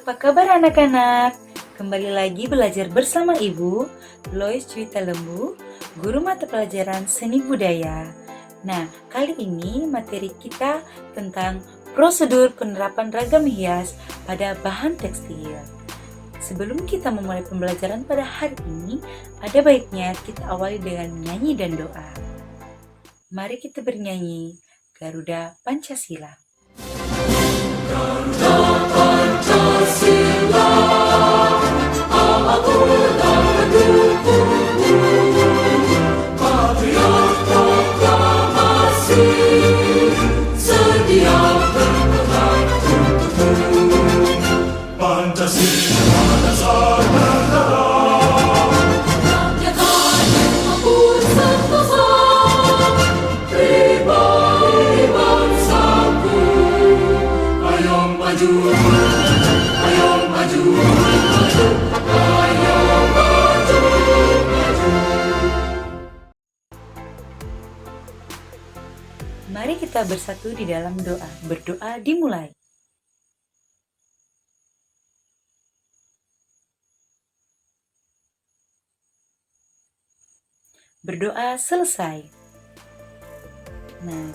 Apa kabar anak-anak? Kembali lagi belajar bersama Ibu, Lois Juwita Lembu, Guru Mata Pelajaran Seni Budaya. Nah, kali ini materi kita tentang prosedur penerapan ragam hias pada bahan tekstil. Sebelum kita memulai pembelajaran pada hari ini, ada baiknya kita awali dengan nyanyi dan doa. Mari kita bernyanyi Garuda Pancasila. Garuda Pancasila, akulah pendukungmu, patriot proklamasi, sedia berperang untukmu. Pancasila dasar negara, rakyat hadir maupun sentosa, pribadi bangsaku. Ayo maju, ayo maju, maju, ayo maju, maju. Mari kita bersatu di dalam doa. Berdoa dimulai. Berdoa selesai. Nah,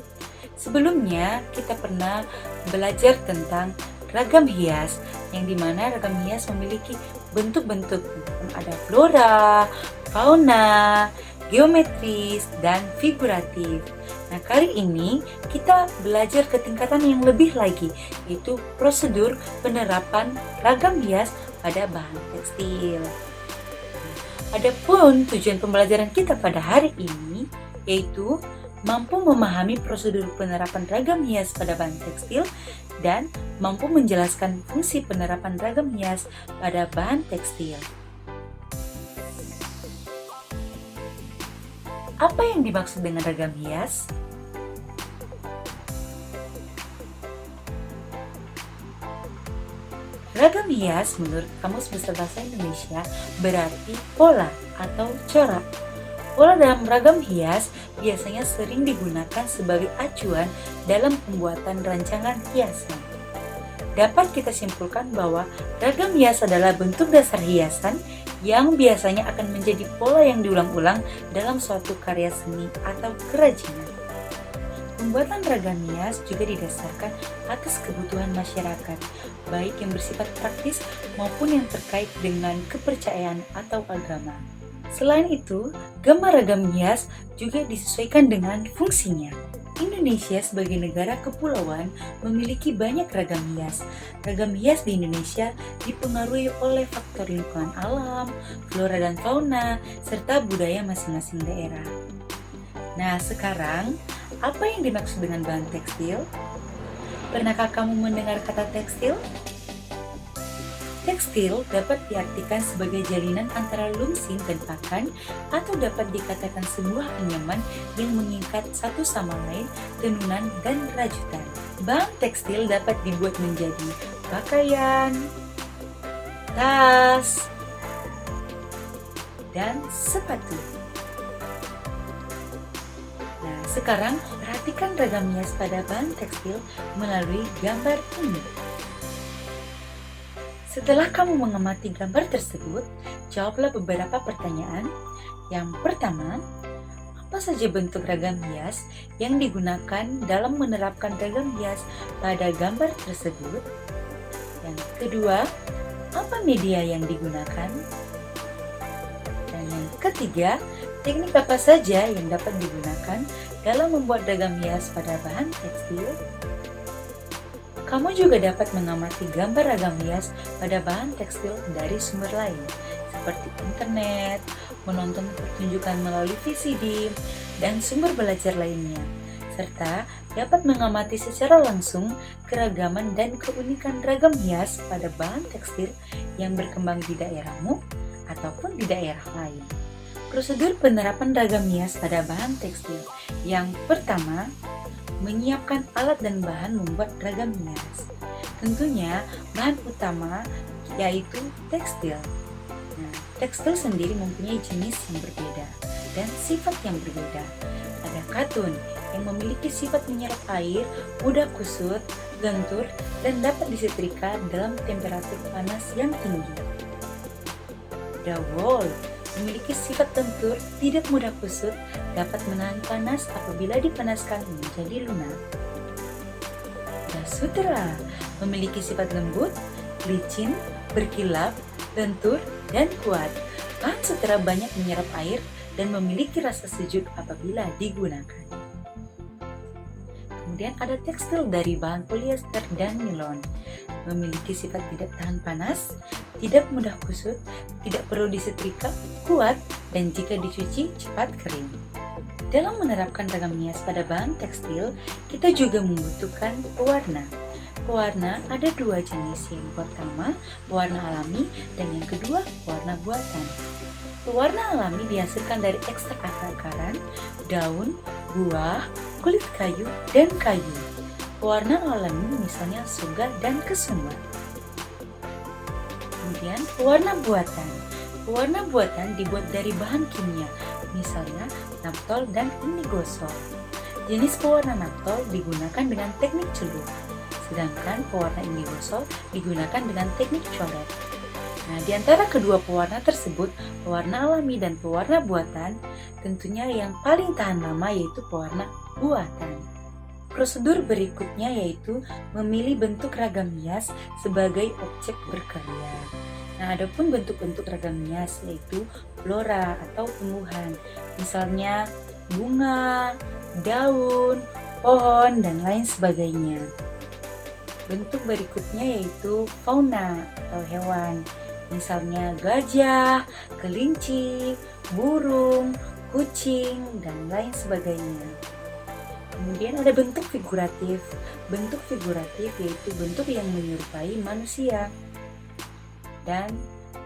sebelumnya kita pernah belajar tentang ragam hias, yang dimana ragam hias memiliki bentuk-bentuk. Ada flora, fauna, geometris, dan figuratif. Nah, kali ini kita belajar ke tingkatan yang lebih lagi, yaitu prosedur penerapan ragam hias pada bahan tekstil. Adapun tujuan pembelajaran kita pada hari ini yaitu mampu memahami prosedur penerapan ragam hias pada bahan tekstil dan mampu menjelaskan fungsi penerapan ragam hias pada bahan tekstil. Apa yang dimaksud dengan ragam hias? Ragam hias menurut Kamus Besar Bahasa Indonesia berarti pola atau corak. Pola dalam ragam hias biasanya sering digunakan sebagai acuan dalam pembuatan rancangan hiasan. Dapat kita simpulkan bahwa ragam hias adalah bentuk dasar hiasan yang biasanya akan menjadi pola yang diulang-ulang dalam suatu karya seni atau kerajinan. Pembuatan ragam hias juga didasarkan atas kebutuhan masyarakat, baik yang bersifat praktis maupun yang terkait dengan kepercayaan atau agama. Selain itu, gambar ragam hias juga disesuaikan dengan fungsinya. Indonesia sebagai negara kepulauan memiliki banyak ragam hias. Ragam hias di Indonesia dipengaruhi oleh faktor lingkungan alam, flora dan fauna, serta budaya masing-masing daerah. Nah, sekarang apa yang dimaksud dengan bahan tekstil? Pernahkah kamu mendengar kata tekstil? Tekstil dapat diartikan sebagai jalinan antara lumsin dan pakan, atau dapat dikatakan sebuah anyaman yang mengikat satu sama lain, tenunan, dan rajutan. Bahan tekstil dapat dibuat menjadi pakaian, tas, dan sepatu. Nah, sekarang perhatikan ragam hias pada bahan tekstil melalui gambar ini. Setelah kamu mengamati gambar tersebut, jawablah beberapa pertanyaan. Yang pertama, apa saja bentuk ragam hias yang digunakan dalam menerapkan ragam hias pada gambar tersebut? Yang kedua, apa media yang digunakan? Dan yang ketiga, teknik apa saja yang dapat digunakan dalam membuat ragam hias pada bahan tekstil? Kamu juga dapat mengamati gambar ragam hias pada bahan tekstil dari sumber lain, seperti internet, menonton pertunjukan melalui VCD, dan sumber belajar lainnya, serta dapat mengamati secara langsung keragaman dan keunikan ragam hias pada bahan tekstil yang berkembang di daerahmu ataupun di daerah lain. Prosedur penerapan ragam hias pada bahan tekstil. Yang pertama, menyiapkan alat dan bahan membuat ragam hias. Tentunya bahan utama yaitu tekstil. Nah, tekstil sendiri mempunyai jenis yang berbeda dan sifat yang berbeda. Ada katun yang memiliki sifat menyerap air, mudah kusut, lentur, dan dapat disetrika dalam temperatur panas yang tinggi. Dawol memiliki sifat lentur, tidak mudah kusut, dapat menahan panas apabila dipanaskan menjadi lunak. Sutera memiliki sifat lembut, licin, berkilap, lentur, dan kuat. Bahan sutera banyak menyerap air dan memiliki rasa sejuk apabila digunakan. Kemudian ada tekstil dari bahan polyester dan nilon. Memiliki sifat tidak tahan panas, tidak mudah kusut, tidak perlu disetrika, kuat, dan jika dicuci cepat kering. Dalam menerapkan ragam hias pada bahan tekstil, kita juga membutuhkan pewarna. Pewarna ada dua jenis, yang pertama pewarna alami dan yang kedua pewarna buatan. Pewarna alami dihasilkan dari ekstrak akar-akaran, daun, buah, kulit kayu, dan kayu. Pewarna alami misalnya sugar dan kesumba. Kemudian pewarna buatan. Pewarna buatan dibuat dari bahan kimia, misalnya naptol dan indigosol. Jenis pewarna naptol digunakan dengan teknik celup, sedangkan pewarna indigosol digunakan dengan teknik coret. Nah, di antara kedua pewarna tersebut, pewarna alami dan pewarna buatan, tentunya yang paling tahan lama yaitu pewarna buatan. Prosedur berikutnya yaitu memilih bentuk ragam hias sebagai objek berkarya. Nah, adapun bentuk-bentuk ragam hias yaitu flora atau tumbuhan, misalnya bunga, daun, pohon, dan lain sebagainya. Bentuk berikutnya yaitu fauna atau hewan, misalnya gajah, kelinci, burung, kucing, dan lain sebagainya. Kemudian ada bentuk figuratif. Bentuk figuratif yaitu bentuk yang menyerupai manusia. Dan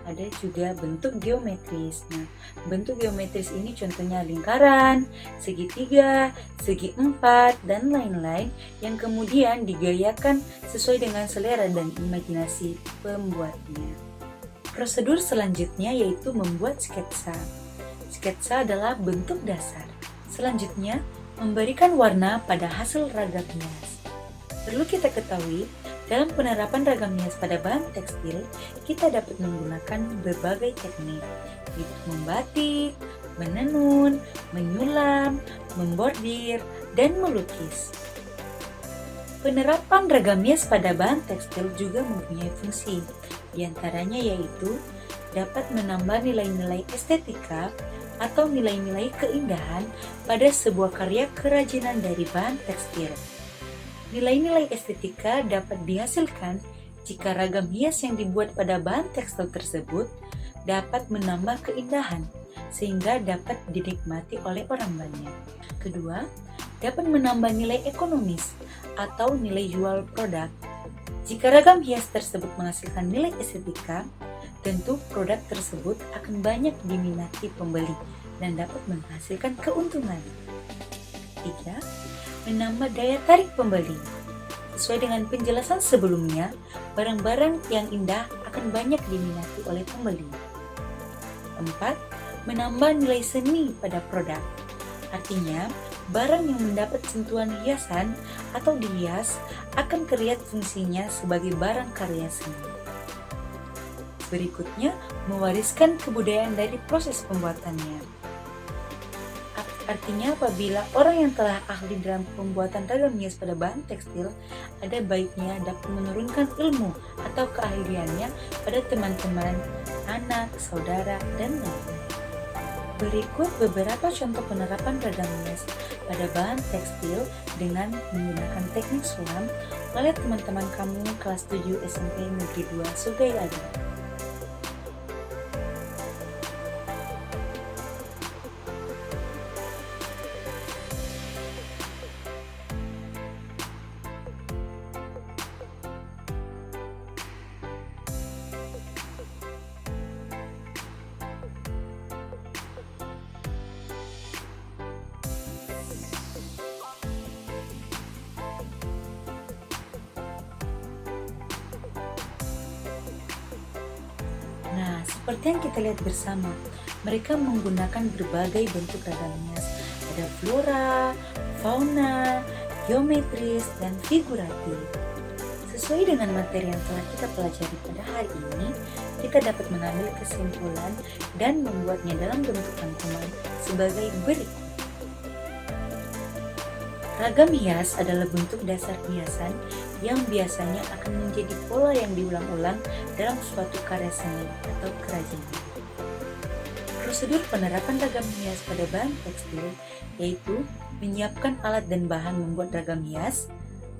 ada juga bentuk geometris. Nah, bentuk geometris ini contohnya lingkaran, segitiga, segi empat, dan lain-lain yang kemudian digayakan sesuai dengan selera dan imajinasi pembuatnya. Prosedur selanjutnya yaitu membuat sketsa. Sketsa adalah bentuk dasar. Selanjutnya, memberikan warna pada hasil ragam hias. Perlu kita ketahui, dalam penerapan ragam hias pada bahan tekstil, kita dapat menggunakan berbagai teknik, yaitu membatik, menenun, menyulam, membordir, dan melukis. Penerapan ragam hias pada bahan tekstil juga mempunyai fungsi, di antaranya yaitu dapat menambah nilai-nilai estetika atau nilai-nilai keindahan pada sebuah karya kerajinan dari bahan tekstil. Nilai-nilai estetika dapat dihasilkan jika ragam hias yang dibuat pada bahan tekstil tersebut dapat menambah keindahan sehingga dapat dinikmati oleh orang banyak. Kedua, dapat menambah nilai ekonomis atau nilai jual produk. Jika ragam hias tersebut menghasilkan nilai estetika, tentu produk tersebut akan banyak diminati pembeli dan dapat menghasilkan keuntungan. 3. Menambah daya tarik pembeli. Sesuai dengan penjelasan sebelumnya, barang-barang yang indah akan banyak diminati oleh pembeli. 4. Menambah nilai seni pada produk. Artinya, barang yang mendapat sentuhan hiasan atau dihias akan terlihat fungsinya sebagai barang karya seni. Berikutnya, mewariskan kebudayaan dari proses pembuatannya. Artinya, apabila orang yang telah ahli dalam pembuatan ragam hias pada bahan tekstil, ada baiknya dapat menurunkan ilmu atau keahliannya pada teman-teman, anak, saudara, dan lain-lain. Berikut beberapa contoh penerapan ragam hias pada bahan tekstil dengan menggunakan teknik sulam oleh teman-teman kamu kelas 7 SMP Negeri 2 Sugaiado. Nah, seperti yang kita lihat bersama, mereka menggunakan berbagai bentuk ragam hias. Ada flora, fauna, geometris, dan figuratif. Sesuai dengan materi yang telah kita pelajari pada hari ini, kita dapat mengambil kesimpulan dan membuatnya dalam bentuk rangkuman sebagai berikut. Ragam hias adalah bentuk dasar hiasan yang biasanya akan menjadi pola yang diulang-ulang dalam suatu karya seni atau kerajinan. Prosedur penerapan ragam hias pada bahan tekstil yaitu menyiapkan alat dan bahan membuat ragam hias,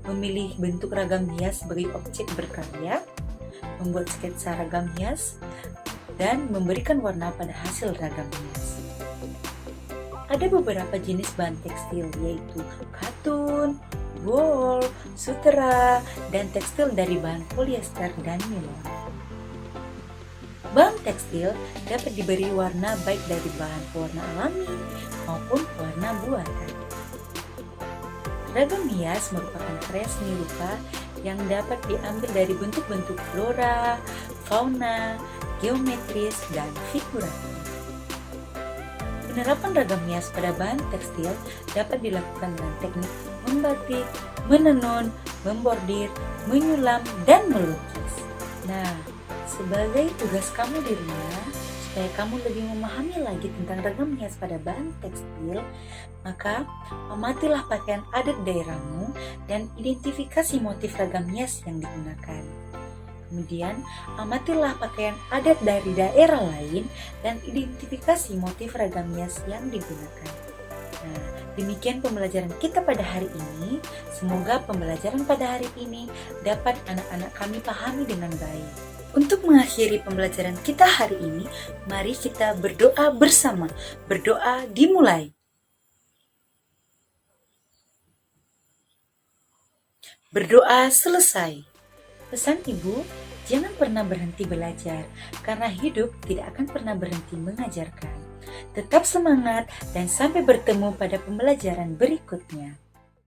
memilih bentuk ragam hias sebagai objek berkarya, membuat sketsa ragam hias, dan memberikan warna pada hasil ragam hias. Ada beberapa jenis bahan tekstil yaitu katun, wool, sutera, dan tekstil dari bahan polyester dan nilon. Bahan tekstil dapat diberi warna baik dari bahan pewarna alami maupun pewarna buatan. Ragam hias merupakan karya seni rupa yang dapat diambil dari bentuk-bentuk flora, fauna, geometris, dan figuratif. Penerapan ragam hias pada bahan tekstil dapat dilakukan dengan teknik membatik, menenun, membordir, menyulam, dan melukis. Nah, sebagai tugas kamu di rumah, supaya kamu lebih memahami lagi tentang ragam hias pada bahan tekstil, maka amatilah pakaian adat daerahmu dan identifikasi motif ragam hias yang digunakan. Kemudian, amatilah pakaian adat dari daerah lain dan identifikasi motif ragam hias yang digunakan. Nah, demikian pembelajaran kita pada hari ini. Semoga pembelajaran pada hari ini dapat anak-anak kami pahami dengan baik. Untuk mengakhiri pembelajaran kita hari ini, mari kita berdoa bersama. Berdoa dimulai. Berdoa selesai. Pesan Ibu, jangan pernah berhenti belajar, karena hidup tidak akan pernah berhenti mengajarkan. Tetap semangat dan sampai bertemu pada pembelajaran berikutnya.